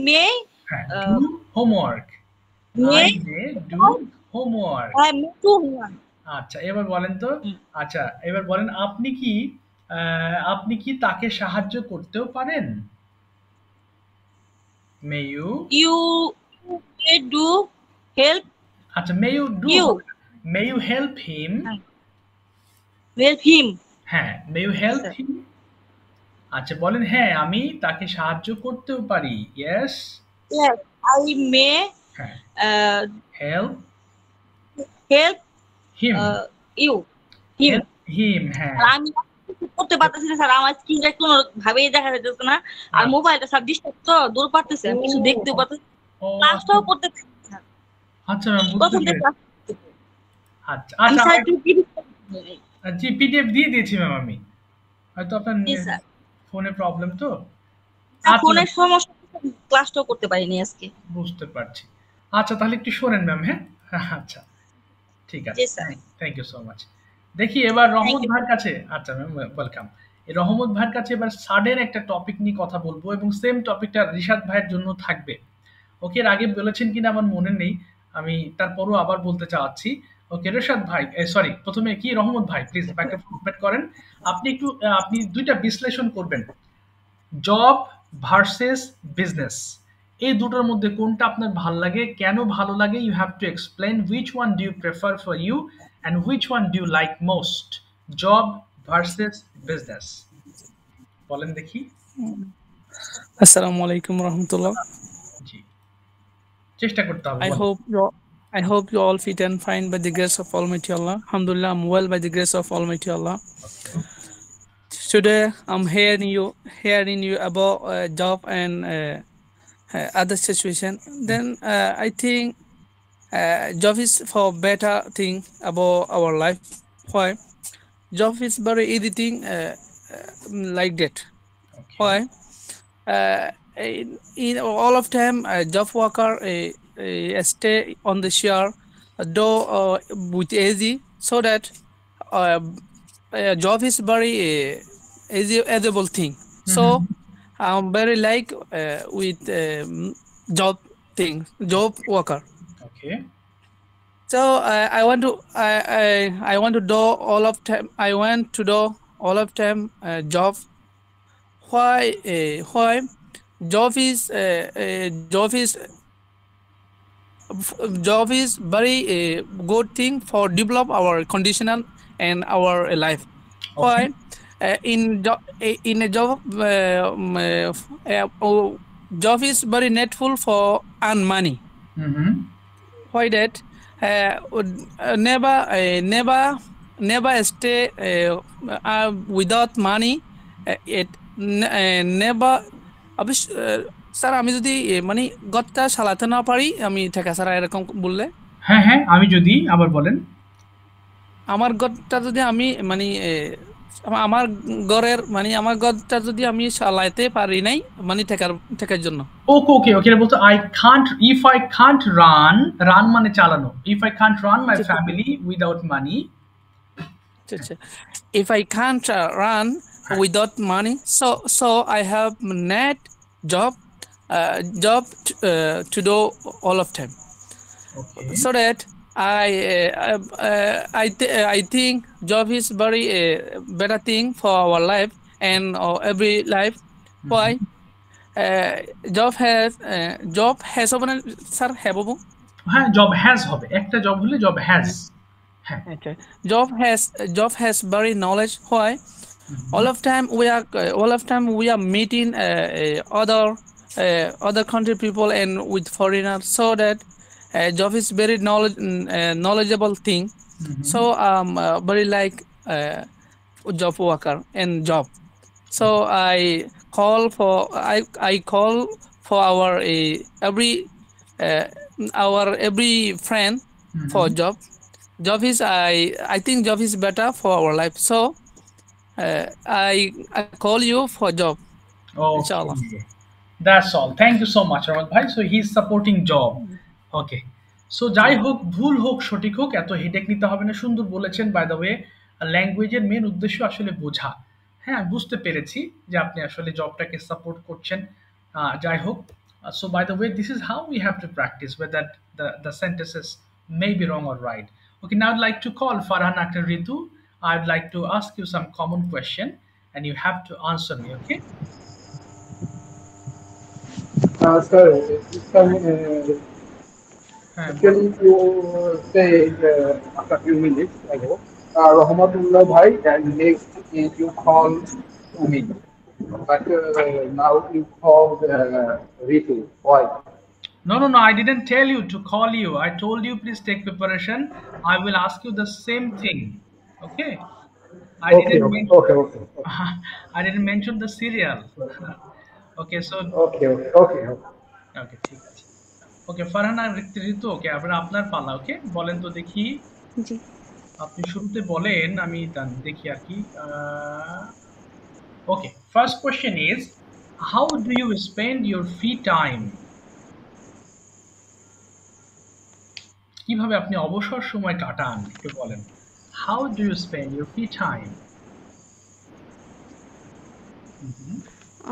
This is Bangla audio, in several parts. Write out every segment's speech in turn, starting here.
may হ্যাঁ, do uh, homework. I may may do homework. I may do one. আচ্ছা, এবার বলেন তো। আচ্ছা, এবার বলেন আপনি কি তাকে সাহায্য করতেও পারেন? May you. You may do help আচ্ছা, মে ইউ ডু you হবে না। May you help him. help him. হ্যাঁ, may you help Sir. Him. আচ্ছা, বলেন হ্যাঁ, আমি তাকে সাহায্য করতেও পারি। ইয়েস। Yes, I may হ্যাঁ, uh, হেল্প help হিম। you him. হেল্প হিম, হ্যাঁ। আর আমি কিছু করতে পারতেছি না স্যার, আমার স্ক্রিনটা কোনো ভাবেই দেখা যাচ্ছে না, আর আচ্ছা। মোবাইলটা স্যার ডিস্টার্ব তো দূর পারতেছে, ও, আমি কিছু দেখতেও পারতেছি, ও আচ্ছা। ক্লাসটাও করতে পারছি না স্যার। আচ্ছা ম্যাম, বুঝতে প্রথম থেকে পেরেছি। ক্লাস আচ্ছা, আমি আচ্ছা, স্যার একটু জি, পিডিএফ দিয়ে দিয়েছি ম্যাম আমি। হয়তো আপনার জি স্যার, ফোনে প্রবলেম তো। আচ্ছা ম্যাম, ফোনের সমস্যা, ক্লাসটাও করতে পারিনি আজকে। বুঝতে পারছি। আচ্ছা, তাহলে একটু শোনেন ম্যাম, হ্যাঁ? আচ্ছা, ঠিক জি আছে। Sir, thank you so much. দেখি এবার থ্যাংক রহমত ইউ। ভাইয়ের কাছে। আচ্ছা ম্যাম, ওয়েলকাম। এই রহমত ভাইয়ের কাছে এবার সাডেন একটা টপিক নিয়ে কথা বলবো এবং সেম টপিকটা রিশাদ ভাইয়ের জন্য থাকবে। ওকে, এর আগে বলেছেন কিনা আমার মনে নেই। আমি তারপরও আবার বলতে চাচ্ছি। ওকে, রেশাদ ভাই, সরি, প্রথমে কি রহমত ভাই, প্লিজ মাইক্রোফোন ওপেন করেন। আপনি ২টা বিশ্লেষণ করবেন। জব ভার্সেস বিজনেস, এই দুটোর মধ্যে কোনটা আপনার ভাল লাগে, কেন ভালো লাগে? You have to explain which one do you prefer for you and which one do you like most. Job versus business, বলেন দেখি। Assalamu alaikum warahmatullah. জি, চেষ্টা করতে হবে, I বলেন। hope you I hope you all fit and fine by the grace of Almighty Allah. Alhamdulillah, I'm well by the grace of Almighty Allah. Okay. Today I'm hearing you about job and other situation. Then I think job is for better thing about our life. Why? Job is very easy thing like that. Okay. Why? In all of time job worker stay on the share though with easy so that uh, job is very easy edible thing, so hmm. I'm very like with job thing, job worker. Okay. So I want to I want to do all of time, I want to do all of time job. Why job is very good thing for develop our conditional and our life. Okay. Why in a job job is very needful for earn money. Hmm. Why that never stay without money. Never অবশ্য স্যার আমি যদি মানে গদটা চালাতে না পারি আমি ঠেকা ছাড়া এরকম বললে, হ্যাঁ, হ্যাঁ, আমি যদি আবার বলেন। আমার গদটা যদি আমি মানে আমার আমার গদটা যদি আমি চালাইতে পারি নাই মানে ঠেকার জন্য। ওকে, ওকে, ওকে, এটা বলতো if I can't run, run মানে চালানো। ইফ আই কান্ট রান মাই আচ্ছা, আচ্ছা, ফ্যামিলি উইদাউট মানি। আচ্ছা, আচ্ছা। If I can't run হ্যাঁ। without money, so I have net job to do all of time, okay. so that I think job is very better thing for our life and every life. Why? Uh, job has open, sir, have open. হ্যাঁ, জব হ্যাজ হবে, একটা জব হলে জব হ্যাজ। হ্যাঁ। Okay. Job has very knowledge. Why? All of time we are meeting other country people and with foreigners, so that job is very knowledgeable thing. So very like job worker and job. So I call for uh, our every friend for job. I think job is better for our life. So I call you for job, okay, inshallah. That's all. Thank you so much Rahmat ভাই। So he is supporting job. Okay. So যাই জি, হোক, ভুল হোক সঠিক হোক, এত হেডেক নিতে হবে না। সুন্দর বলেছেন। বাই দ্য ওয়ে, ল্যাঙ্গুয়েজের মেন উদ্দেশ্য আসলে বোঝা। হ্যাঁ, বুঝতে পেরেছি যে আপনি আসলে জবটাকে সাপোর্ট করছেন। যাই হোক, So by the way, this is how we have to practice whether the sentences may be wrong or right. Okay, now I'd like to call Farhan Akhtar Ritu. I'd like to ask you some common question and you have to answer me, okay? Sir, Um, actually you said after a few minutes ago, Rahmatullah Bhai, and next is you call to me. But now you called Ritu. Why? no, no, no, I didn't tell you to call you. I told you please take preparation. I will ask you the same thing. Okay? I Okay, didn't okay, mention okay, okay, I didn't mention the serial. Okay, so okay, okay, okay, okay. ওকে ঠিক আছে। ওকে ফারহান আর ঋতু ওকে এবার আপনার পালা ওকে বলেন তো দেখি জি। আপনি শুরুতে বলেন আমি দেখি আর কি okay first question is how do you spend your free time কিভাবে আপনি অবসর সময় কাটান একটু বলেন how do you spend your free time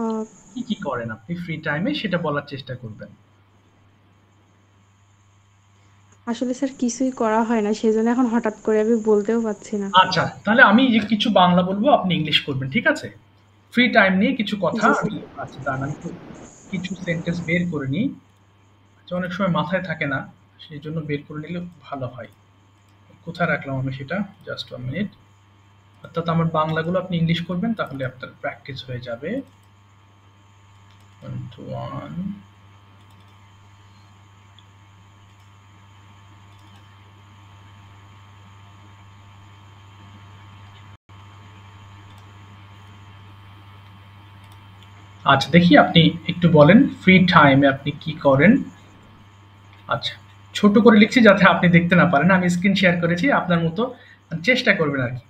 ah, কি কি করেন আপনি ফ্রি টাইমে সেটা বলার চেষ্টা করবেন আসলে স্যার কিছুই করা হয় না, সেজন্য এখন হঠাৎ করে আমি বলতেও পারছি না। আচ্ছা তাহলে আমি যে কিছু বাংলা বলবো আপনি ইংলিশ করবেন ঠিক আছে ফ্রি টাইম নিয়ে কিছু কথা জি আমি স্যার। আচ্ছা দাঁড়ান আমি একটু কিছু সেন্টেন্স বের করে নিই আচ্ছা, অনেক সময় মাথায় থাকে না সেই জন্য বের করে নিলে ভালো হয় কোথায় রাখলাম আমি সেটা জাস্ট 1 মিনিট অর্থাৎ আমার বাংলাগুলো আপনি ইংলিশ করবেন তাহলে আপনার প্র্যাকটিস হয়ে যাবে 1 to 1 আচ্ছা দেখি আপনি একটু বলেন ফ্রি টাইমে আপনি কি করেন আচ্ছা ছোট করে লিখছি যাতে আপনি দেখতে না পারেন আমি স্ক্রিন শেয়ার করেছি আপনার মতো চেষ্টা করবেন আর কি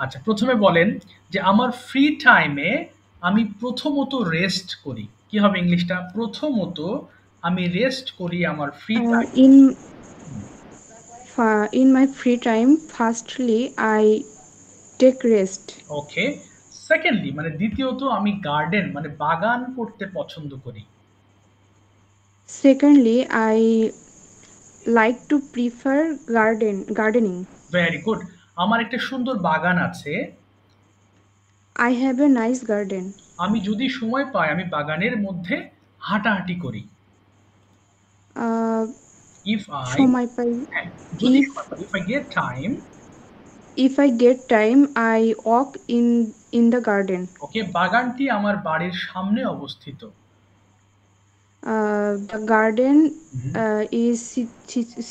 আচ্ছা প্রথমে বলেন যে আমার ফ্রি টাইমে আমি প্রথমত রেস্ট করি কি হবে ইংলিশটা প্রথমত আমি রেস্ট করি আমার free time in in my free time firstly I take rest. Okay secondly মানে দ্বিতীয়ত আমি গার্ডেন মানে বাগান করতে পছন্দ করি secondly I like to prefer gardening. Very good আমার একটা সুন্দর বাগান আছে I have a nice garden. আমি যদি সময় পাই আমি বাগানের মধ্যে হাঁটাহাঁটি করি ইফ আই সময় পাই। যদি if if I get time if I get time I walk in the garden. Okay বাগানটি আমার বাড়ির সামনে অবস্থিত the garden is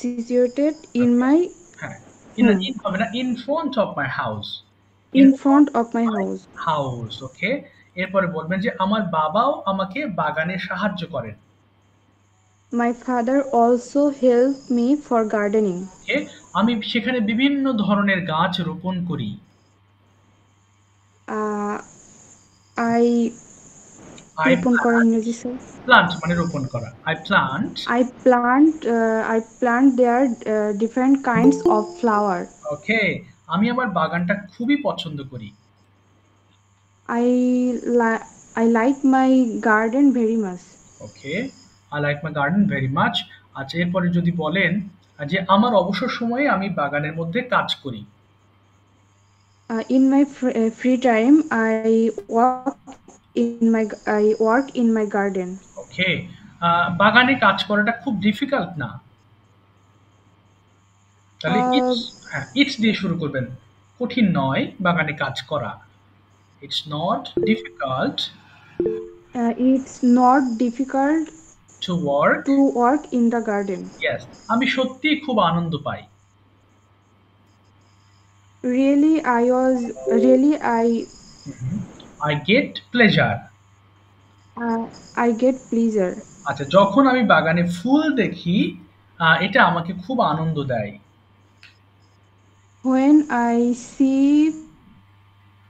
situated in my হ্যাঁ হুম। ইন হবে না in front of my house in front of my house. House okay এরপরে বলবেন যে আমার বাবাও আমাকে বাগানে সাহায্য করেন My father also helped me for gardening. ওকে আমি সেখানে বিভিন্ন ধরনের গাছ রোপণ করি Uh, I আই রোপণ করা ইংরেজি স্যার। প্লান্ট মানে রোপণ করা I plant I plant there different kinds of flower. ওকে আমি আমার বাগানটা খুবই পছন্দ করি I I like my garden very much. Okay I like my garden very much আচ্ছা এরপরে যদি বলেন যে আমার অবসর সময়ে আমি বাগানের মধ্যে কাজ করি In my free time, I work in my garden. ওকে বাগানে কাজ করাটা খুব ডিফিকাল্ট না তাহলে ইটস দিয়ে শুরু করবেন কঠিন নয় বাগানে কাজ করা it's not difficult It's not difficult to work to work in the garden. Yes আমি সত্যিই খুব আনন্দ পাই Really, I get pleasure I get pleasure. আচ্ছা যখন আমি বাগানে ফুল দেখি এটা আমাকে খুব আনন্দ দেয় When I see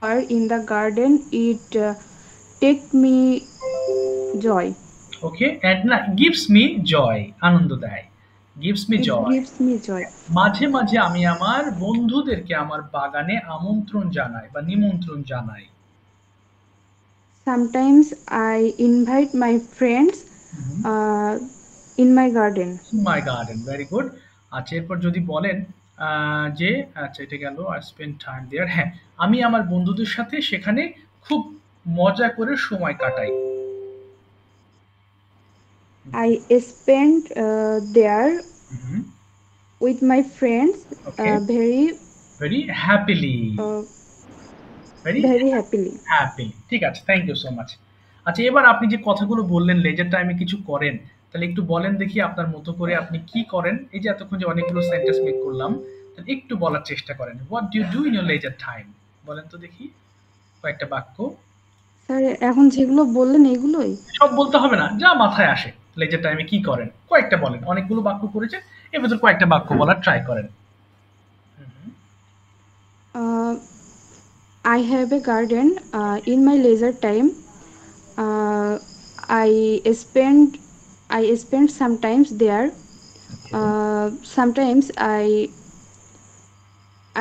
her in the garden, it take me joy. Okay and না গিভস মি জয় আনন্দ দেয় gives me It joy gives me joy. মাঝে মাঝে আমি আমার বন্ধুদেরকে আমার বাগানে আমন্ত্রণ জানাই বা নিমন্ত্রণ জানাই Sometimes I invite my friends uh, in my garden. My garden, very good. আচ্ছা, এরপর যদি বলেন যে আচ্ছা এটা গেল, আই স্পেন্ড টাইম দেয়ার, হ্যাঁ আমি আমার বন্ধুদের সাথে সেখানে খুব মজা করে সময় কাটাই। I spent there hmm, with my friends okay, very very happily, uh, very very happily. Happy, ঠিক আছে, থ্যাংক ইউ সো মাচ। আচ্ছা, এবার আপনি যে কথাগুলো বললেন লেজার টাইমে কিছু করেন, তাহলে একটু বলেন দেখি আপনার মতো করে আপনি কি করেন। এই যে এতক্ষণ যে অনেকগুলো সেন্টেন্স মেক করলাম, তাহলে একটু বলার চেষ্টা করেন, what do you do in your leisure time, বলেন তো দেখি কয়েকটা বাক্য। স্যার এখন যেগুলো বললেন এগুলোই। সব বলতে হবে না, যা মাথায় আসে লেজার টাইমে কি করেন কয়েকটা বলেন, অনেকগুলো বাক্য করেছেন, এর ভেতর কয়েকটা বাক্য বলার ট্রাই করেন। Uh, I have a garden in my leisure time. Uh, I spend sometimes there. Sometimes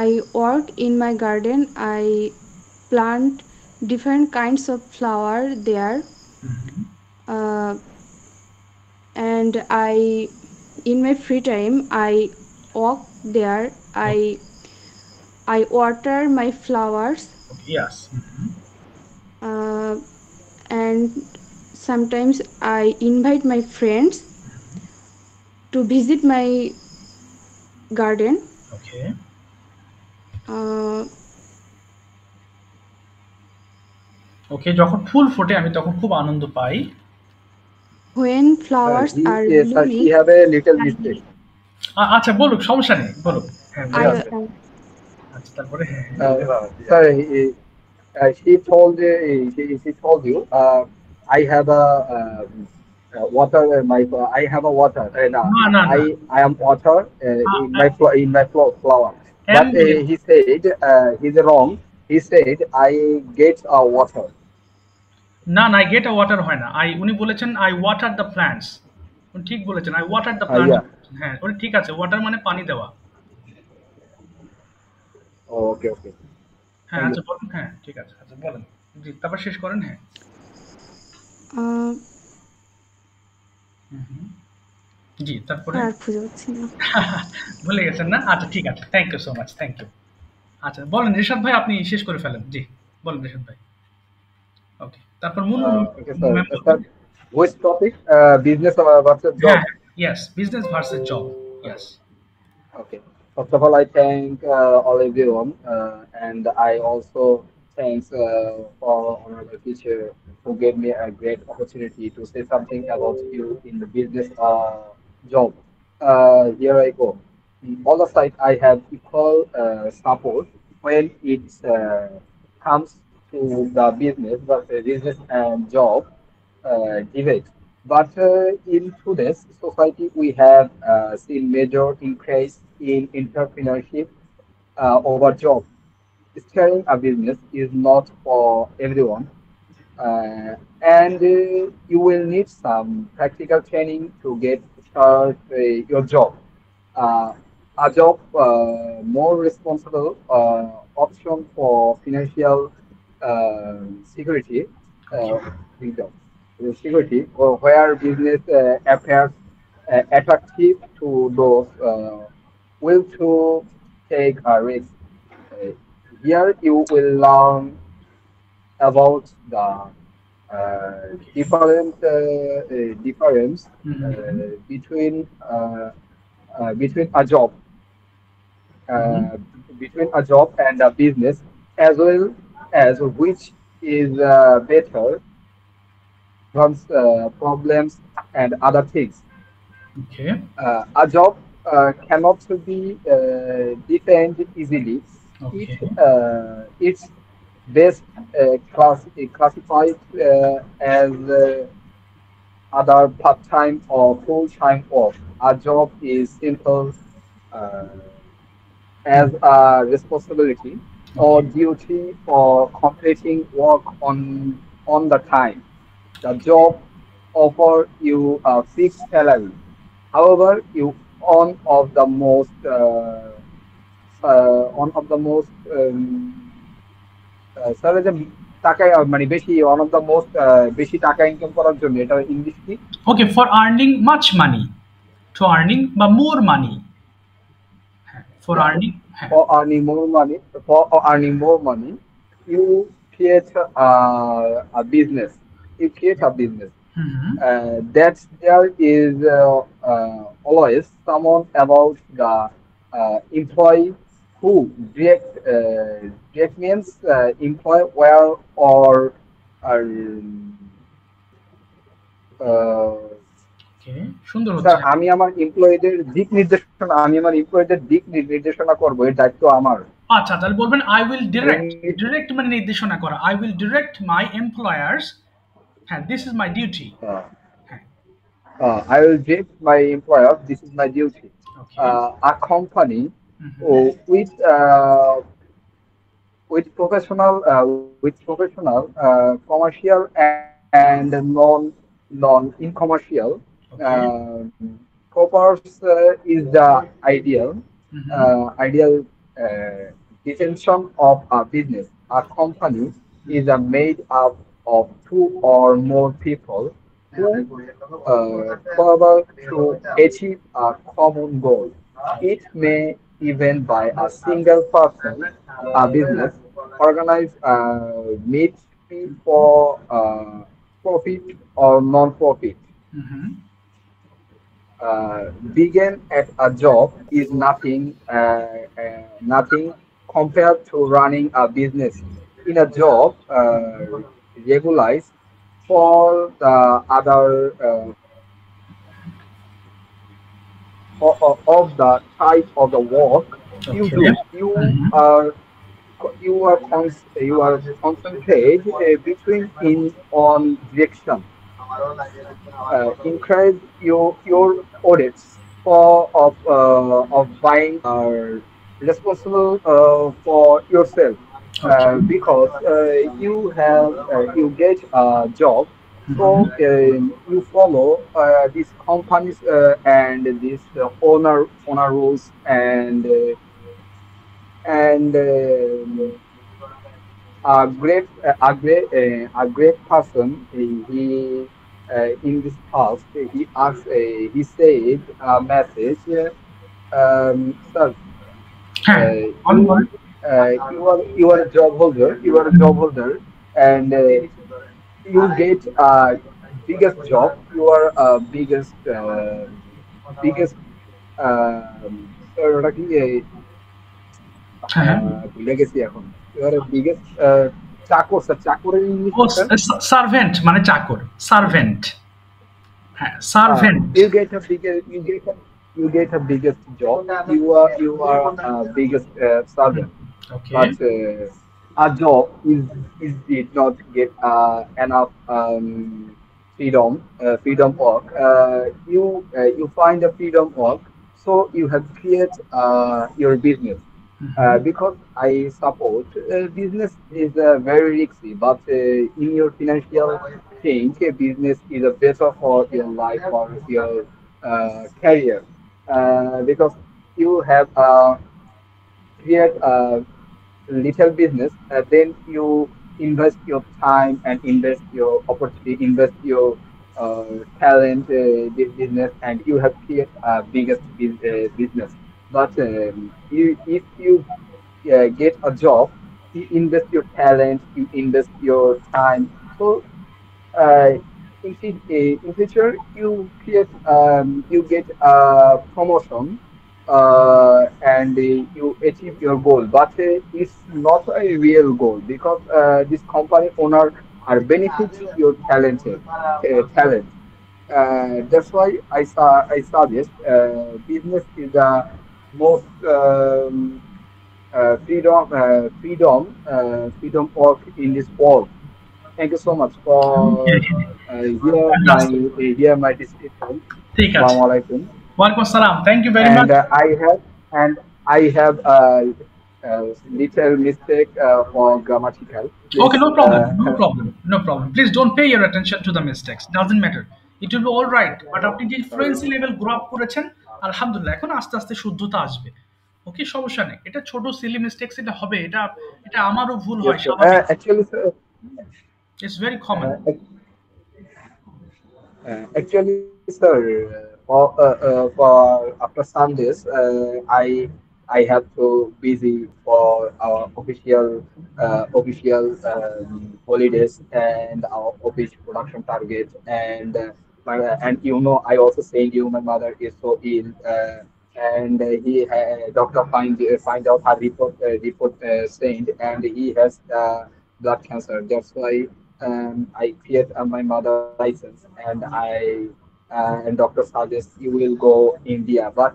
I work in my garden. I plant different kinds of flower there. Uh, and in my free time I walk there. I water my flowers. Yes, uh, and sometimes I invite my friends to visit my garden. Okay, Uh, ওকে, যখন ফুল ফোটে আমি তখন খুব আনন্দ পাই। when flowers are Sir, he blooming, have a little mistake. আচ্ছা বলুক, সমস্যা নেই, বলুক, হ্যাঁ I বলুন। Yeah. আচ্ছা, তারপরে হ্যাঁ হ্যাঁ। Sir, she told you, I have a water. I have a water, and না না না, I am water in my flower. But he said he's wrong. He said I get a water. না না, গেট আ ওয়াটার হয় না, উনি বলেছেন আই ওয়াটার দ্য প্ল্যান্টস, উনি ঠিক বলেছেন, I water the plant. Yeah. হ্যাঁ উনি ঠিক আছে, ওয়াটার মানে পানি দেওয়া। Oh, okay, okay. হ্যাঁ Thank আচ্ছা you. বলুন, হ্যাঁ ঠিক আছে, আচ্ছা বলেন, জি তারপর শেষ করেন, হ্যাঁ। uh, জি তারপরে আর খুঁজে পাচ্ছি না। ভুলে গেছেন না, আচ্ছা ঠিক আছে, thank you so much, thank you. আচ্ছা বলেন রিশাদ ভাই, আপনি শেষ করে ফেলেন, জি বলেন রিশাদ ভাই। ওকে, তারপর Okay, sir. Which topic? Business versus job. হ্যাঁ, yes, business versus job, yes. Okay. First of all, I thank all everyone, and I also thanks for honorable teacher who gave me a great opportunity to say something about you in the business job. Here I go. All the side I have equal support when it comes to the business and job debate. But in today's society, we have seen major increase in entrepreneurship over job. Starting a business is not for everyone, and you will need some practical training to get start your job. Uh, a job more responsible option for financial security, uh, income, security, or where business appears attractive to those will to take a risk. Uh, Here you will learn about the difference between a job between a job and a business, as well as which is better problems and other things. Okay, A job cannot be defined easily. Okay, It's best classified as other part-time or full-time work. A job is simple uh, as a responsibility or duty for completing work on the time. The job offer you a fixed salary. However, you one of the most one of the most salary টাকা মানে বেশি one of the most বেশি টাকা ইনকাম করার জন্য এটা ইংলিশ কি? Okay, for earning much money, to earning বা more money, for Yeah. Earning, হ্যাঁ। For earning more money, for earning more money, you create a business. You create a business. Hmm, That there is always someone about the employee who direct means employee where or uh, ওকে, সুন্দর স্যার হচ্ছে। আমি আমার এমপ্লয়ীদের দিক নির্দেশনা করবো, এর দায়িত্ব আমার। আচ্ছা, তাহলে বলবেন আই উইল ডিরেক্ট, ডিরেক্ট মানে নির্দেশনা করা, I will direct my employers, হ্যাঁ, দিস ইজ মাই ডিউটি, হ্যাঁ, I will direct my employer. This is my duty. Okay, A company with commercial and non commercial okay, purpose is the ideal definition of a business. A company is made up of two or more people who collaborate to achieve a common goal. It may even by a single person. A business organized meets for profit or non-profit. Begin at a job is nothing compared to running a business. In a job, regularized for the other of the type of the work you do. You are concentrate between in on direction. Encourage your audits of buying are responsible for yourself because you get a job, so you follow these companies and this owner rules and a great person. He in this task he said a message. Sir, হ্যাঁ, you are a job holder. You are a job holder, and you get a biggest job. You are a biggest. ওটা কি হ্যাঁ, ভুলে গেছি এখন। You are a biggest চাকর, স্যার চাকরের ইংলিশ ও সার্ভেন্ট মানে চাকর, সার্ভেন্ট, হ্যাঁ, servant. You get a biggest job. You are a biggest servant. Okay. But a job did not get enough freedom work. You find a freedom work, so you have create your business. Because I support business is very risky, but in your financial change, a business is a better for your life or your career. Because you have create a little business, then you invest your time and invest your opportunity, invest your talent, this business, and you have create a biggest business. But if you get a job, you invest your talent, you invest your time. So uh, in future you get a promotion and you achieve your goal, but it's not a real goal because this company owner are benefit your talent. That's why I suggest business is the most freedom work in this world. Thank you so much for hear my description. ঠিক আছে, Assalamu alaikum. ওয়ালাইকুম আসসালাম, thank you very much. I have a little mistake for grammatical. Okay, no problem, no problem, no problem. Please don't pay your attention to the mistakes. Doesn't matter. It will be all right. But আপনি যে ফ্লুয়েন্সি লেভেল গ্রো আপ করেছেন, আলহামদুলিল্লাহ, এখন আস্তে আস্তে শুদ্ধতা আসবে। ওকে, সমস্যা নেই, এটা ছোট সিলি মিস্টেক্স, এটা হবে, এটা আমারও ভুল হয়, স্বাভাবিক। It's very common. Actually, sir, for after Sundays, I have to busy for our official holidays and our office production targets and I also send you my mother is so ill and he doctor find out her report saying and he has blood cancer. That's why I create my mother license and doctor suggests you will go India. But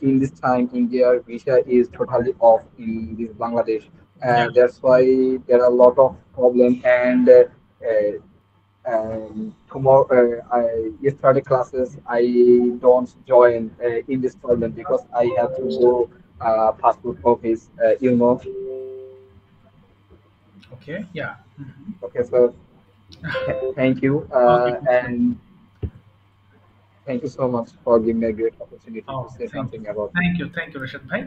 in this time, India visa is totally off in this Bangladesh, Yeah. and that's why there are a lot of problems. And tomorrow, yesterday classes I don't join in this problem because I have to go passport office. Okay. Yeah. Mhm. Okay, so thank you, Okay. and thank you so much for giving me a great opportunity to Oh, say thank you. something about this. Thank you, Rashad Bhai.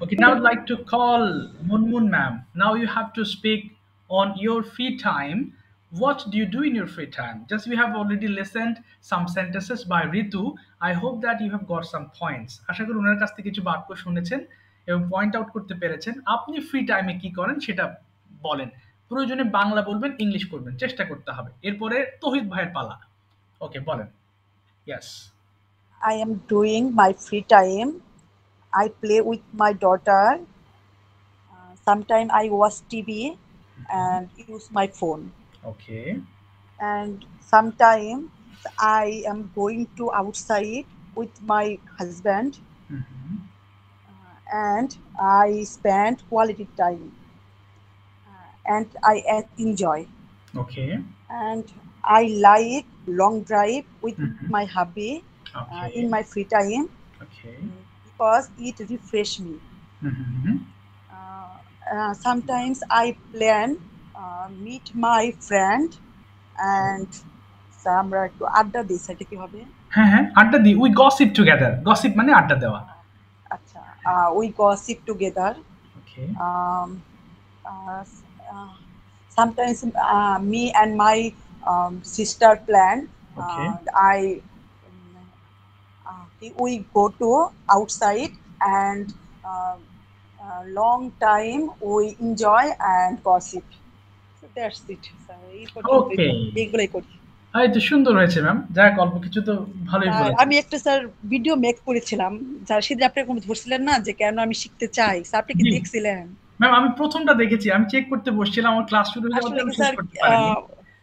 Okay, now I'd like to call Munmun ma'am. Now you have to speak on your free time. What do you do in your free time? Just we have already listened some sentences by Ritu. I hope that you have got some points. আশা করি ওনার কাছ থেকে কিছু বাক্য শুনেছেন এবং পয়েন্ট আউট করতে পেরেছেন। আপনি ফ্রি টাইমে কি করেন সেটা বলেন। প্রয়োজনে বাংলা বলবেন, ইংলিশ করবেন, চেষ্টা করতে হবে। এরপরে তৌহিদ ভাইয়ের পালা। ওকে, বলেন। Yes. I am doing my free time. I play with my daughter. Sometimes I watch TV and use my phone. Okay. And sometimes I am going to outside with my husband and I spend quality time and I enjoy. Okay. And I like long drive with my hubby Okay. in my free time Okay. because it refresh me. Mm-hmm. Sometimes I plan meet my friend and আমরা একটু আড্ডা দিই, সেটা কি হবে? হ্যাঁ হ্যাঁ, আড্ডা দিই। We gossip together. গসিপ মানে আড্ডা দেওয়া। আচ্ছা, we gossip together. Okay. Um, uh, uh, Sometimes me and my sister plan. Okay. We go to outside and long time we enjoy and gossip. So that's it. Okay. এইগুলাই করি। এই তো সুন্দর হয়েছে ম্যাম। যাক, অল্প কিছু তো ভালোই বলেছেন। আমি একটা স্যার ভিডিও মেক করেছিলাম, যার সেদিন আপনি কোনো ধরছিলেন না যে কেন আমি শিখতে চাই, আপনি কি দেখছিলেন? ম্যাম আমি প্রথমটা দেখেছি, আমি চেক করতে বসছিলাম, আমার ক্লাস শুরু হয়ে যাওয়াতে আমি শেষ করতে পারিনি।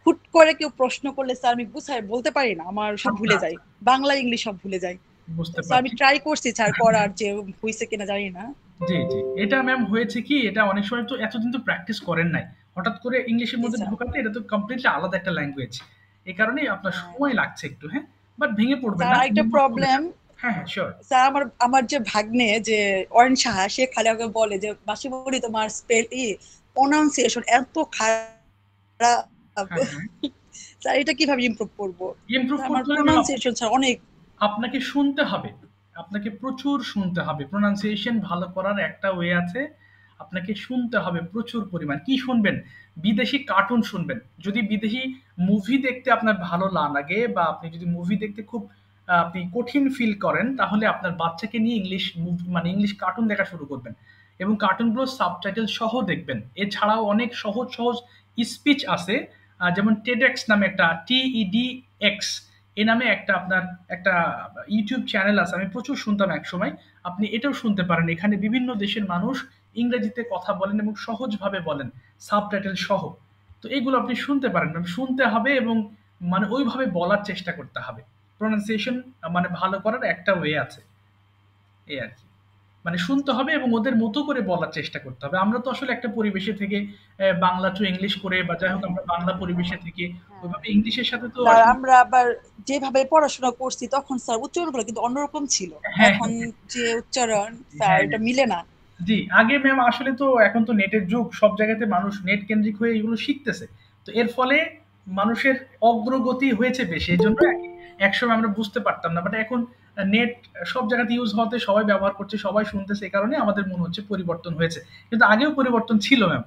হুট করে কেউ প্রশ্ন করলে স্যার আমি গুছায় বলতে পারি না, আমার সব ভুলে যাই, বাংলা ইংলিশ সব ভুলে যাই। বুঝতে পারছি। আমি ট্রাই করছি স্যার করার, যে হইছে কিনা জানি না। জি জি, এটা ম্যাম হয়েছে কি, এটা অনেক সময় তো এতদিন তো প্র্যাকটিস করেন নাই, হঠাৎ করে ইংলিশের মধ্যে ঢোকাতে এটা তো কমপ্লিটলি আলাদা একটা ল্যাঙ্গুয়েজ, এই কারণেই আপনার সময় লাগছে একটু। হ্যাঁ, বাট ভেঙে পড়বেন না। একটা প্রবলেম, হ্যাঁ হ্যাঁ শিওর স্যার, আমার যে ভাগ্নে যে অরেঞ্জ সাহা, সে খালি আমাকে বলে যে মাসি বলি তোমার প্রনাউন্সিয়েশন এত খারাপ, স্যার এটা কিভাবে ইমপ্রুভ করব? আমার প্রনাউন্সিয়েশন স্যার অনেক। আপনাকে শুনতে হবে, আপনাকে প্রচুর শুনতে হবে। প্রনাউন্সিয়েশন ভালো করার একটা ওয়ে আছে, আপনাকে শুনতে হবে প্রচুর পরিমাণ। কি শুনবেন? বিদেশি কার্টুন শুনবেন। যদি বিদেশি মুভি দেখতে আপনার ভালো না লাগে বা আপনি যদি মুভি দেখতে খুব আপনি কঠিন ফিল করেন, তাহলে আপনার বাচ্চাকে নিয়ে ইংলিশ মুভি মানে ইংলিশ কার্টুন দেখা শুরু করবেন এবং কার্টুনগুলো সাবটাইটেল সহ দেখবেন। এছাড়াও অনেক সহজ সহজ স্পিচ আছে, যেমন টেডেক্স নামে একটা TEDx এ নামে একটা আপনার একটা ইউটিউব চ্যানেল আছে, আমি প্রচুর শুনতাম এক সময়। আপনি এটাও শুনতে পারেন। এখানে বিভিন্ন দেশের মানুষ ইংরেজিতে কথা বলেন এবং সহজভাবে বলেন সাবটাইটেল সহ। তো এগুলো আপনি শুনতে পারেন, শুনতে হবে এবং মানে ওইভাবে বলার চেষ্টা করতে হবে। প্রনাউন্সিয়েশন মানে ভালো করার একটা ওয়ে আছে, এই আর কি। মানে শুনতে হবে এবং ওদের মতো করে বলার চেষ্টা করতে হবে। আমরা তো আসলে একটা পরিবেশে থেকে বাংলা টু ইংলিশ করে বা যাই হোক, আমরা বাংলা পরিবেশে থেকে ওইভাবে ইংলিশের সাথে তো আমরা আবার যেভাবে পড়াশোনা করছি তখন স্যার উচ্চারণগুলো কিন্তু অন্যরকম ছিল, এখন যে উচ্চারণ স্যার এটা মিলে না। জি, আগে ম্যাম আসলে তো এখন তো নেটের যুগ, সব জায়গাতে মানুষ নেট কেন্দ্রিক হয়ে এগুলো শিখতেছে। তো এর ফলে মানুষের অগ্রগতি হয়েছে বেশি, এই জন্য একসময় আমরা বুঝতে পারতাম না, বাট এখন নেট সব জায়গাতে ইউজ হতে সবাই ব্যবহার করছে, সবাই শুনতেছে, এই কারণে আমাদের মনে হচ্ছে পরিবর্তন হয়েছে, কিন্তু আগেও পরিবর্তন ছিল ম্যাম।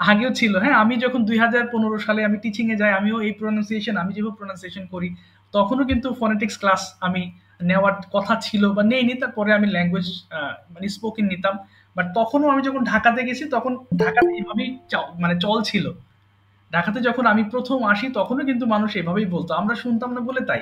আগেও ছিল। হ্যাঁ, আমি যখন 2015 সালে আমি টিচিং এ যাই, আমিও এই প্রোনাউন্সিয়েশন আমি যেভাবে প্রোনাউন্সিয়েশন করি, তখনও কিন্তু ফনেটিক্স ক্লাস আমি নেওয়ার কথা ছিল বা নেইনি। তারপরে আমি ল্যাঙ্গুয়েজ মানে স্পোকেন নিতাম। বাট তখনও আমি যখন ঢাকাতে গেছি, তখন ঢাকাতে এভাবেই মানে চল ছিল। ঢাকাতে যখন আমি প্রথম আসি, তখনও কিন্তু মানুষ এভাবেই বলতো। আমরা শুনতাম না বলে তাই।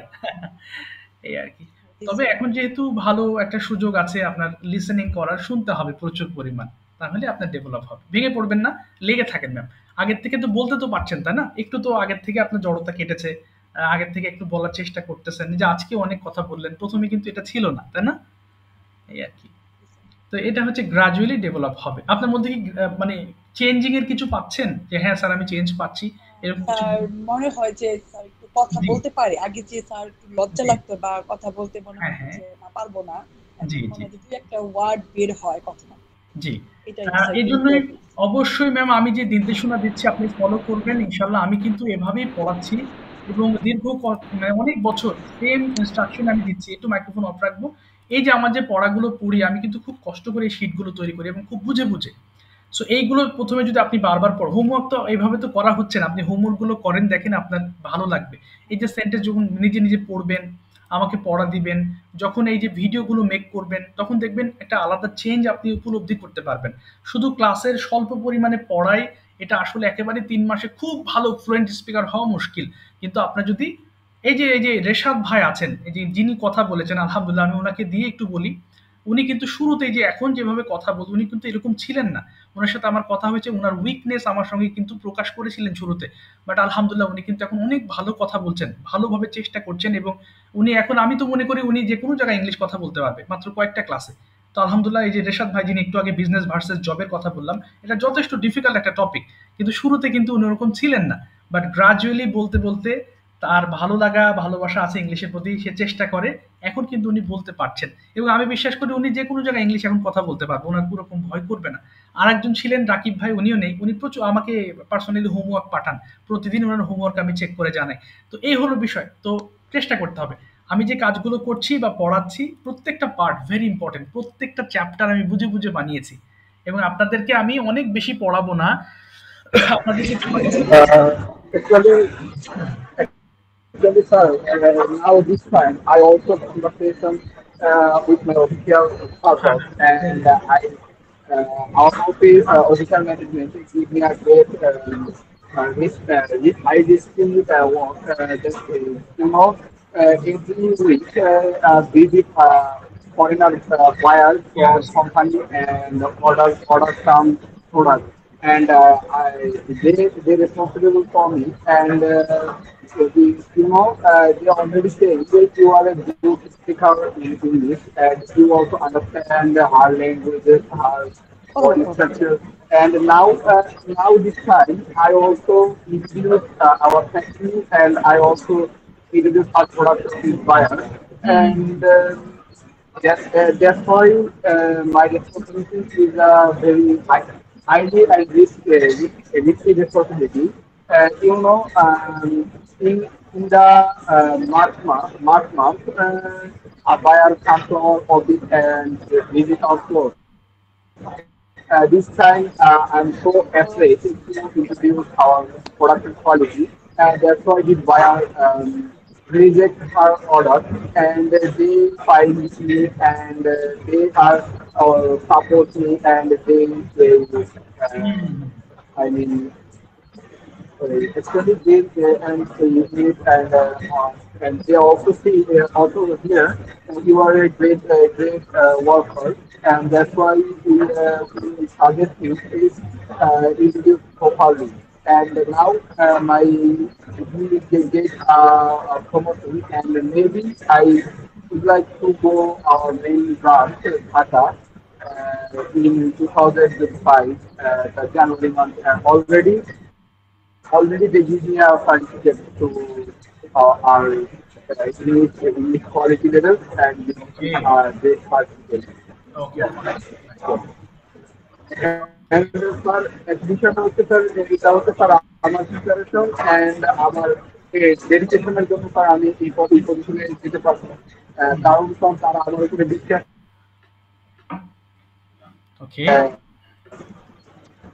এই আরকি। তবে এখন যেহেতু ভালো একটা সুযোগ আছে আপনার লিসেনিং করার, শুনতে হবে প্রচুর পরিমাণ। তাহলে আপনার ডেভেলপ হবে। ভেঙে পড়বেন না, লেগে থাকেন ম্যাম। আগের থেকে তো বলতে তো পারছেন, তাই না? একটু তো আগের থেকে আপনার জড়তা কেটেছে। আগের থেকে একটু বলার চেষ্টা করতেছেন। যে আজকে অনেক কথা বললেন। ১ম এ কিন্তু এটা ছিল না, তাই না? এই আরকি। তো এটা হচ্ছে গ্র্যাজুয়ালি ডেভেলপ হবে। আপনার মধ্যে কি মানে চেঞ্জিং এর কিছু পাচ্ছেন? যে হ্যাঁ স্যার, আমি চেঞ্জ পাচ্ছি। এরকম কিছু? স্যার মনে হয় যে স্যার একটু কথা জি। বলতে পারে। আগে যে স্যার একটু লজ্জা জি। লাগতো বা কথা বলতে মনে হ্যাঁ, হতো হ্যাঁ। যে না পারবো না, জি, এখন মনে জি। হয় যে দুই একটা ওয়ার্ড বের হয় কথা। জি। এটা আর কি স্যার একটু এজন্যই ইমপ্রুভ। অবশ্যই ম্যাম, আমি যে নির্দেশনা দিচ্ছি আপনি ফলো করবেন ইনশাআল্লাহ। আমি কিন্তু এভাবেই পড়াচ্ছি এবং দীর্ঘ মানে অনেক বছর সেম ইনস্ট্রাকশন আমি দিচ্ছি। একটু মাইক্রোফোন অফ রাখবো। এই যে আমার যে পড়াগুলো পড়ি, আমি কিন্তু খুব কষ্ট করে এই শিটগুলো তৈরি করি এবং খুব বুঝে, বুঝে। সো এইগুলো ১ম এ যদি আপনি বারবার হোমওয়ার্ক তো এইভাবে তো করা হচ্ছে না। আপনি হোমওয়ার্ক গুলো করেন, দেখেন আপনার ভালো লাগবে। এই যে সেন্টেন্স যখন নিজে, নিজে পড়বেন, আমাকে পড়া দিবেন, যখন এই যে ভিডিওগুলো মেক করবেন, তখন দেখবেন একটা আলাদা চেঞ্জ আপনি উপলব্ধি করতে পারবেন। শুধু ক্লাসের স্বল্প পরিমাণে পড়ায় এটা আসলে একেবারে ৩ মাসে খুব ভালো ফ্লুয়েন্ট স্পিকার হওয়া মুশকিল। কিন্তু আপনার যদি এই যে রেশাদ ভাই আছেন, এই যে যিনি কথা বলেছেন, আলহামদুলিল্লাহ আমি উনাকে দিয়ে একটু বলি। উনি কিন্তু শুরুতেই যে এখন যেভাবে কথা বলতেন, উনি কিন্তু এরকম ছিলেন না। উনার সাথে আমার কথা হয়েছে, উনার উইকনেস আমার সঙ্গে কিন্তু প্রকাশ করেছিলেন শুরুতে। বাট আলহামদুলিল্লাহ উনি কিন্তু এখন অনেক ভালো কথা বলছেন, ভালোভাবে চেষ্টা করছেন এবং উনি এখন, আমি তো মনে করি উনি যেকোনো জায়গায় ইংলিশ কথা বলতে পারবে মাত্র কয়েকটা ক্লাসে। তো আলহামদুলিল্লাহ এই যে রেশাদ ভাই যিনি একটু আগে বিজনেস ভার্সেস জবের কথা বললাম, এটা যথেষ্ট ডিফিকাল্ট একটা টপিক। কিন্তু শুরুতে কিন্তু উনি ওরকম ছিলেন না। বাট গ্রাজুয়ালি বলতে, বলতে তার ভালো লাগা, ভালোবাসা আছে ইংলিশের প্রতি, সে চেষ্টা করে। এখন কিন্তু উনি বলতে পারছেন এবং আমি বিশ্বাস করি উনি যেকোনো জায়গায় ইংলিশ এখন কথা বলতে পারবে। উনার ওরকম ভয় করবে না। আরেকজন ছিলেন রাকিব ভাই, উনিও নেই। উনি প্রচুর আমাকে পার্সোনালি হোমওয়ার্ক পাঠান। প্রতিদিন উনার হোমওয়ার্ক আমি চেক করে জানাই। তো এই হলো বিষয়। তো চেষ্টা করতে হবে। আমি যে কাজগুলো করছি বা পড়াচ্ছি, প্রত্যেকটা পার্ট ভেরি ইম্পর্টেন্ট। প্রত্যেকটা চ্যাপ্টার আমি বুঝে, বুঝে বানিয়েছি এবং আপনাদেরকে আমি অনেক বেশি পড়াবো না। আপনাদেরকে Actually, actually, sir, now this time I also conversation with my official হ্যাঁ, purpose, and our office official management give me a great this high discipline work. Just every week visit foreigner buyers for yes. company and order some product, and they responsible for me, and they already say that you are a good speaker in English and you also understand her languages, her body structure. And now this time, I also introduce our factory, and I also introduce our product to this buyer. And that's why my responsibility is very highly and risky responsibility. In the March month, a buyer comes to our office and visit our store. This time, I'm so afraid to introduce our production quality, and that's why the buyer reject her order, and they find me, and they are support me, and I mean, actually and they also see also here you are a great worker, and that's why we target you is introduce properly. And now we get a promotion, and maybe I would like to go our main branch, Dhaka, in 2025, the January month. Already they give me a certificate to our English quality level, and Okay. they certificate. Okay. Yeah. Nice. And sir বিষয়টা হচ্ছে স্যার, এটা হচ্ছে স্যার আমার প্রিপারেশন অ্যান্ড আমার ডেডিকেশনের জন্য স্যার আমি এই পজিশনে যেতে পারবো। কারণ স্যার তারা আমার উপরে বিশ্বাস, Okay.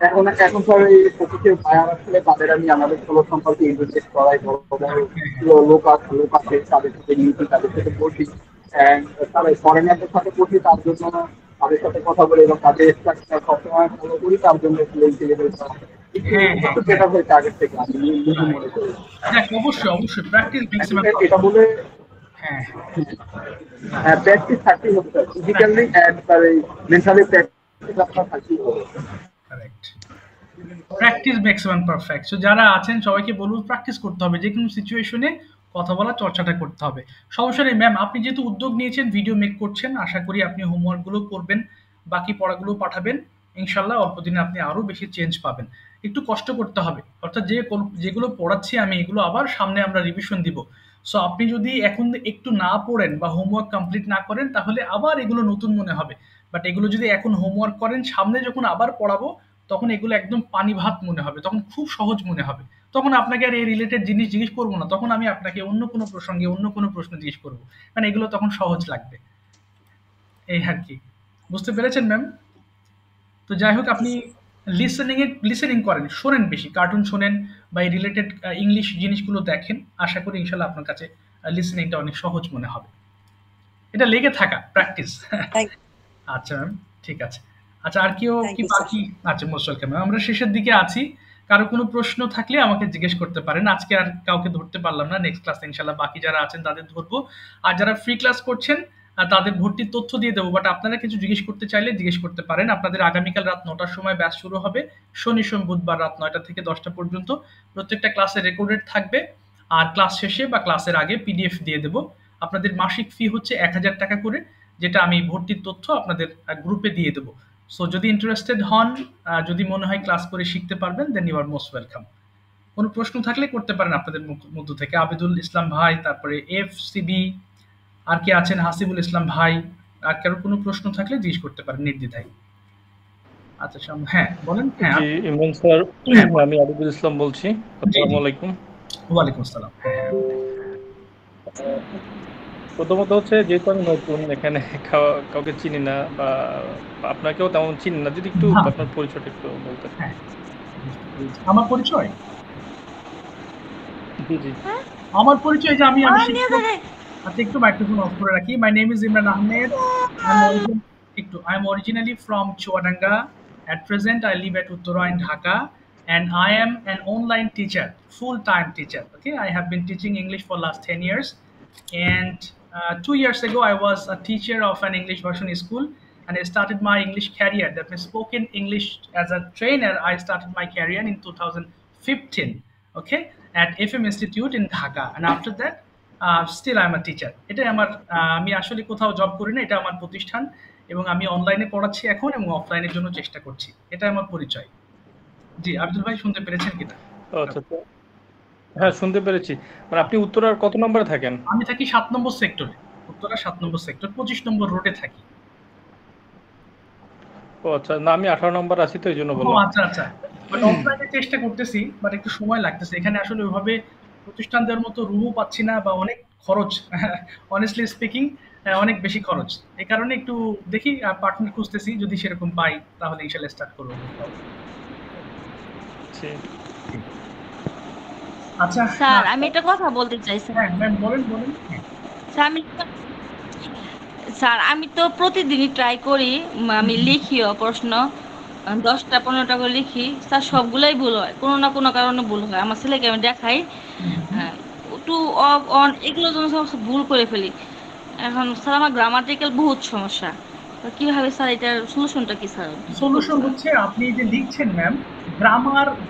এখন এখন স্যার এই প্রকৃতির ভাইয়ার আসলে তাদের আমি আমাদের ষোলো সম্পর্কে ইন্টারনেট করাই, বড় বড় লোক আছে তাদের সাথে নিয়েছি, তাদের সাথে বসি, অ্যান্ড তারা ফরেনারদের সাথে বসি, তার জন্য তাদের সাথে কথা বলি এবং তাদের স্ট্রাকচার সবসময় ফলো করি, তার জন্য একটু বেটার হয়েছে আগের থেকে আমি নিজে মনে করি। অবশ্যই প্র্যাকটিস এটা বলে হ্যাঁ প্র্যাকটিস থাকতেই হবে স্যার, ফিজিক্যালি অ্যান্ড তার এই মেন্টালি প্র্যাকটিস আপনার থাকতেই হবে। Correct, practice makes man perfect. So যারা আছেন সবাইকে বলবো প্র্যাকটিস করতে হবে, যে কোনো সিচুয়েশনে কথা বলা চর্চাটা করতে হবে। সমস্যা নেই ম্যাম, আপনি যেহেতু উদ্যোগ নিয়েছেন, ভিডিও মেক করছেন, আশা করি আপনি হোমওয়ার্কগুলো করবেন, বাকি পড়াগুলো পাঠাবেন, ইনশাল্লাহ অল্প দিনে আপনি আরো বেশি চেঞ্জ পাবেন। একটু কষ্ট করতে হবে, অর্থাৎ যেগুলো পড়াচ্ছি আমি এগুলো আবার সামনে আমরা রিভিশন দিব। সো আপনি যদি এখন একটু না পড়েন বা হোমওয়ার্ক কমপ্লিট না করেন তাহলে আবার এগুলো নতুন মনে হবে, বাট এগুলো যদি এখন হোমওয়ার্ক করেন, সামনে যখন আবার পড়াবো তখন এগুলো একদম পানি ভাত মনে হবে, তখন খুব সহজ মনে হবে, তখন আপনাকে আর এই রিলেটেড জিনিস জিজ্ঞেস করবো না, তখন আমি আপনাকে অন্য কোনো প্রসঙ্গে অন্য কোনো প্রশ্ন জিজ্ঞেস করবো, মানে এগুলো তখন সহজ লাগবে, এই আর কি। বুঝতে পেরেছেন ম্যাম? তো যাই হোক, আপনি লিসেনিং করেন, শোনেন, বেশি কার্টুন শোনেন বা এই রিলেটেড ইংলিশ জিনিসগুলো দেখেন, আশা করি ইনশাল্লাহ আপনার কাছে লিসেনিংটা অনেক সহজ মনে হবে। এটা লেগে থাকা প্র্যাকটিস। আচ্ছা ম্যাম, ঠিক আছে। আচ্ছা, আর কেউ কি বাকি? আচ্ছা, মোস্ট ওয়েলকাম ম্যাম। আমরা শেষের দিকে আছি, কারো কোনো প্রশ্ন থাকলে আমাকে জিজ্ঞেস করতে পারেন। আজকে আর কাউকে ধরতে পারলাম না, নেক্সট ক্লাসে ইনশাল্লাহ বাকি যারা আছেন তাদের ধরবো, আর যারা ফ্রি ক্লাস করছেন তাদের ভর্তির তথ্য দিয়ে দেবো, বাট আপনারা কিছু জিজ্ঞেস করতে চাইলে জিজ্ঞেস করতে পারেন। আপনাদের আগামীকাল রাত 9টার সময় ব্যাচ শুরু হবে, শনি সোম বুধবার রাত 9টা থেকে 10টা পর্যন্ত। প্রত্যেকটা ক্লাসে রেকর্ডেড থাকবে, আর ক্লাস শেষে বা ক্লাসের আগে পিডিএফ দিয়ে দেবো। আপনাদের মাসিক ফি হচ্ছে 1000 টাকা করে, যেটা আমি ভর্তির তথ্য আপনাদের গ্রুপে দিয়ে দেবো। সো যদি ইন্টারেস্টেড হন, যদি মনে হয় ক্লাস করে শিখতে পারবেন, then you are most welcome. কোনো প্রশ্ন থাকলে করতে পারেন আপনাদের মধ্য থেকে। আবিদুল ইসলাম ভাই, তারপরে FCB, আর কে আছেন, হাসিবুল ইসলাম ভাই, আর কারো কোনো প্রশ্ন থাকলে জিজ্ঞেস করতে পারেন নির্দ্বিধায়। আচ্ছা হ্যাঁ বলেন। হ্যাঁ জি ইমরান স্যার, আমি আবিদুল ইসলাম বলছি। আসসালামু আলাইকুম। ওয়ালাইকুম আসসালাম। প্রথমত হচ্ছে, যেহেতু আমি নতুন এখানে, কাউকে চিনি না বা আপনাকেও তেমন চিনি না, যদি একটু আপনার পরিচয়টা একটু বলতেন। আমার পরিচয়? জি জি, আমার পরিচয় যে আমি আচ্ছা, একটু মাইক্রোফোন অফ করে রাখি। My name is Imran Ahmed. I am originally from Chuadanga. At present, I live at Uttara in Dhaka, and I am an online teacher, full-time teacher. Okay, I have been teaching English for last 10 years, and 2 years ago, I was a teacher of an English version school, and I started my English career. That means spoken English as a trainer. I started my career in 2015. Okay, at FM Institute in Dhaka, and after that, still I am a teacher. এটাই আমার, আমি আসলে কোথাও জব করি না, এটা আমার প্রতিষ্ঠান, এবং আমি অনলাইনে পড়াচ্ছি এখন এবং অফলাইনের জন্য চেষ্টা করছি। এটা আমার পরিচয়। জি আব্দুল ভাই, শুনতে পেরেছেন কিনা? আচ্ছা, হ্যাঁ শুনতে পেরেছি। মানে আপনি উত্তরার কত নম্বরে থাকেন? আমি থাকি 7 নম্বর সেক্টরে, উত্তরা 7 নম্বর সেক্টর, 25 নম্বর রোডে থাকি। ও আচ্ছা, না আমি 18 নম্বর আছি, তো এই জন্য বললাম। আচ্ছা, বাট অফলাইনে চেষ্টা করতেছি, বাট একটু সময় লাগতেছে। এখানে আসলে ওইভাবে প্রতিষ্ঠান দেওয়ার মতো রুমও পাচ্ছি না, বা অনেক খরচ, অনেস্টলি স্পিকিং অনেক বেশি খরচ। এই কারণে একটু দেখি, পার্টনার খুঁজতেছি, যদি সেরকম পাই তাহলে ইনশাআল্লাহ স্টার্ট করবো। আচ্ছা স্যার, আমি একটা কথা বলতে চাই স্যার। হ্যাঁ ম্যাম, বলেন। স্যার, আমি তো প্রতিদিনই ট্রাই করি, আমি লিখিও প্রশ্ন 10টা 15টা করে লিখি স্যার, সবগুলাই ভুল হয়, কোনো না কোনো কারণে ভুল হয়। আমার ছেলেকে আমি দেখাই, টু অফ অন এগুলো জন্য সব ভুল করে ফেলি। এখন স্যার আমার গ্রামাটিক্যাল বহুত সমস্যা, কিভাবে স্যার এটার সলিউশনটা কি স্যার? সলিউশন হচ্ছে, আপনি যে লিখছেন ম্যাম,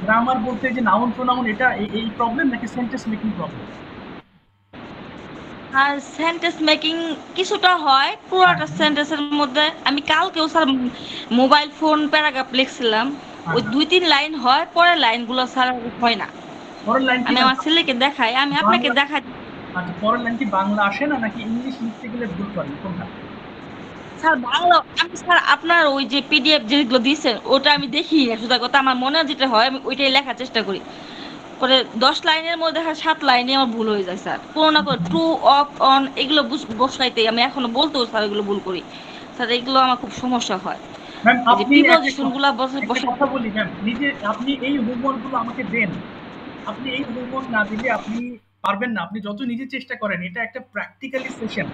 গ্রামার বলতে যে নাউন প্রোনাউন, এটা এই প্রবলেম নাকি সেন্টেন্স মেকিং প্রবলেম? আর সেন্টেন্স মেকিং কিছুটা হয়, পুরোটা সেন্টেন্সের মধ্যে। আমি কালকেও স্যার মোবাইল ফোন প্যারাগ্রাফ লিখছিলাম, ওই 2-3 লাইন হয়, পরের লাইনগুলো স্যার হয় না। পরের লাইন আমি আমার ছেলেকে দেখাই, আমি আপনাকে দেখাই। আচ্ছা, পরের লাইন কি বাংলা আসে না, নাকি ইংলিশ লিখতে গেলে ভুল করেন কোনটা? স্যার বাংলা, আমি স্যার আপনার ওই যে পিডিএফ যেগুলো দিয়েছেন ওটা আমি দেখি না, সোজা কথা আমার মনে যেটা হয় আমি ওইটাই লেখার চেষ্টা করি। পরে 10 লাইনের মধ্যে 7 লাইনে আমার ভুল হয়ে যায় স্যার। কোনো না করে ট্রু অফ অন এগুলো বসাইতে আমি এখনো বলতেও স্যার এগুলো ভুল করি স্যার, এগুলো আমার খুব সমস্যা হয়। ম্যাম এই যে আপনি প্রিপোজিশন গুলা একটা কথা বলি ম্যাম, নিজে আপনি এই হোমওয়ার্ক গুলো আমাকে দেন, আপনি এই হোমওয়ার্ক না দিলে আপনি পারবেন না। আপনি যত নিজে চেষ্টা করেন, এটা একটা প্র্যাকটিক্যালি সেশন।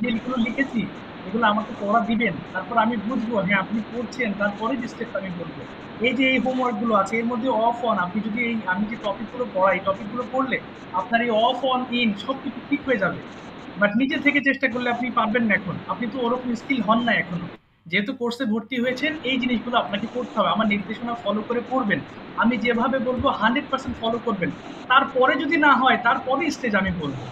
যে এগুলো লিখেছি এগুলো আমাকে পড়া দিবেন, তারপর আমি বুঝবো হ্যাঁ আপনি পড়ছেন, তারপরে স্টেপ আমি বলবো। এই যে এই হোমওয়ার্ক গুলো আছে এর মধ্যে অফ অন, আপনি যদি এই আমি যে টপিক গুলো পড়াই টপিক গুলো পড়লে আপনার এই অফ অন ইন সবকিছু ঠিক হয়ে যাবে। বাট নিজে থেকে চেষ্টা করলে আপনি পারবেন না। এখন আপনি তো ওরকম স্কিল হন না এখনো, যেহেতু কোর্সে ভর্তি হয়েছেন এই জিনিসগুলো আপনাকে করতে হবে। আমার নির্দেশনা ফলো করে পড়বেন, আমি যেভাবে বলবো 100% ফলো করবেন। তারপরে যদি না হয় তারপরে স্টেজ আমি বলবো।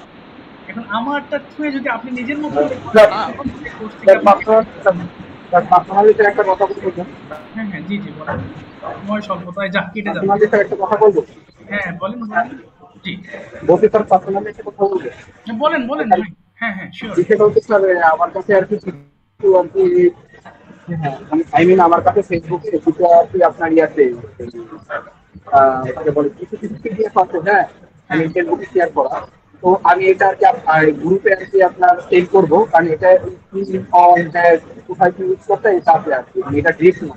এখন আমারটা থ্রুয়ে যদি আপনি নিজের মতো করে করেন, তখন সেই কোর্স থেকে আপনি পার্সোনালি একটা কথা বলবো। হ্যাঁ হ্যাঁ জি জি বলেন। সময় স্বল্পতায় যা কেটে যাবে। পার্সোনালি একটা কথা বলবো। হ্যাঁ বলেন বলেন। জি বলছি স্যার, পার্সোনালি একটা কথা বলবো। বলেন বলেন ভাই। হ্যাঁ হ্যাঁ শিওর। যেটা হচ্ছে স্যার, আমার কাছে আর কি কিছু আর কি, হ্যাঁ আই মিন আমার কাছে ফেসবুকে কিছু আর কি আপনার ইয়াতে বলে কিছু কিছু পিডিএফ আছে, হ্যাঁ আমি ফেসবুকে শেয়ার করা। তো আমি এটা আর কি গ্রুপে আর কি আপনার সেন্ড করবো, কারণ এটা কোথায় কি ইউজ করতে এটা আছে আর কি, এটা ডিরেক্ট না।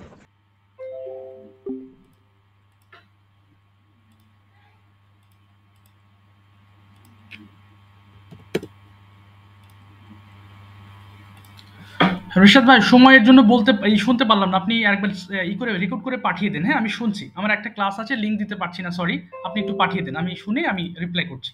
রিশাদ ভাই সময়ের জন্য বলতে শুনতে পারলাম না, আপনি একবার করে রেকর্ড করে পাঠিয়ে দেন। হ্যাঁ আমি শুনছি, আমার একটা ক্লাস আছে, লিঙ্ক দিতে পারছি না, সরি। আপনি একটু পাঠিয়ে দেন, আমি শুনে আমি রিপ্লাই করছি।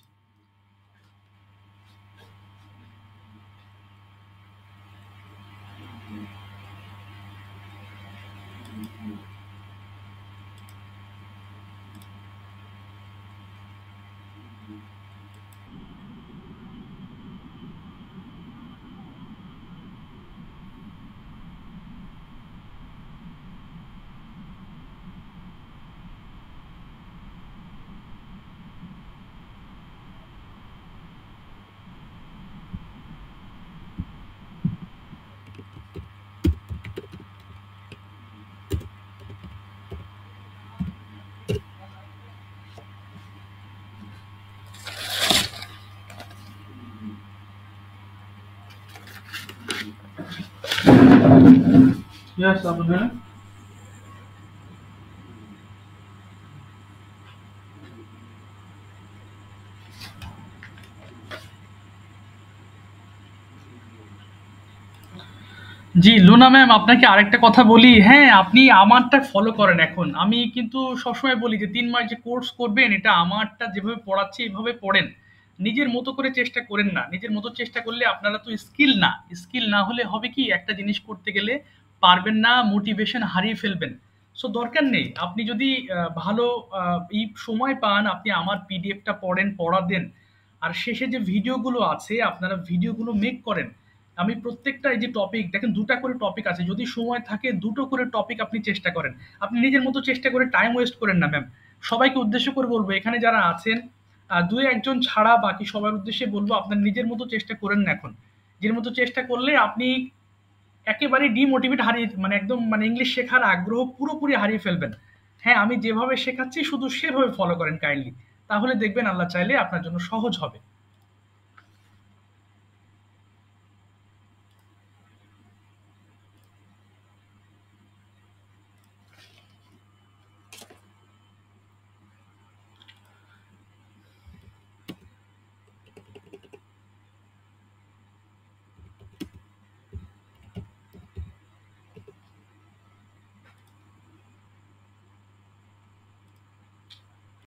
Yes, Abu Dhabi. জি লুনা ম্যাম, আপনাকে আরেকটা কথা বলি। হ্যাঁ আপনি আমারটা ফলো করেন। এখন আমি কিন্তু সবসময় বলি যে 3 মাস যে কোর্স করবেন এটা আমারটা যেভাবে পড়াচ্ছি এইভাবে পড়েন, নিজের মতো করে চেষ্টা করেন না। নিজের মতো চেষ্টা করলে আপনারা তো স্কিল না, স্কিল না হলে হবে কি একটা জিনিস করতে গেলে পারবেন না, মোটিভেশন হারিয়ে ফেলবেন। সো দরকার নেই, আপনি যদি ভালো এই সময় পান আপনি আমার পিডিএফটা পড়েন, পড়া দেন। আর শেষে যে ভিডিওগুলো আছে আপনারা ভিডিওগুলো মেক করেন। আমি প্রত্যেকটা এই যে টপিক দেখেন, 2টা করে টপিক আছে, যদি সময় থাকে 2টো করে টপিক আপনি চেষ্টা করেন। আপনি নিজের মতো চেষ্টা করে টাইম ওয়েস্ট করেন না ম্যাম। সবাইকে উদ্দেশ্য করে বলবো, এখানে যারা আছেন 2-1 জন ছাড়া বাকি সবার উদ্দেশ্যে বলবো আপনার নিজের মতো চেষ্টা করেন না। এখন নিজের মতো চেষ্টা করলে আপনি একেবারে ডিমোটিভেট হারিয়ে, মানে একদম মানে ইংলিশ শেখার আগ্রহ পুরোপুরি হারিয়ে ফেলবেন। হ্যাঁ আমি যেভাবে শেখাচ্ছি শুধু সেভাবে ফলো করেন কাইন্ডলি, তাহলে দেখবেন আল্লাহ চাইলে আপনার জন্য সহজ হবে।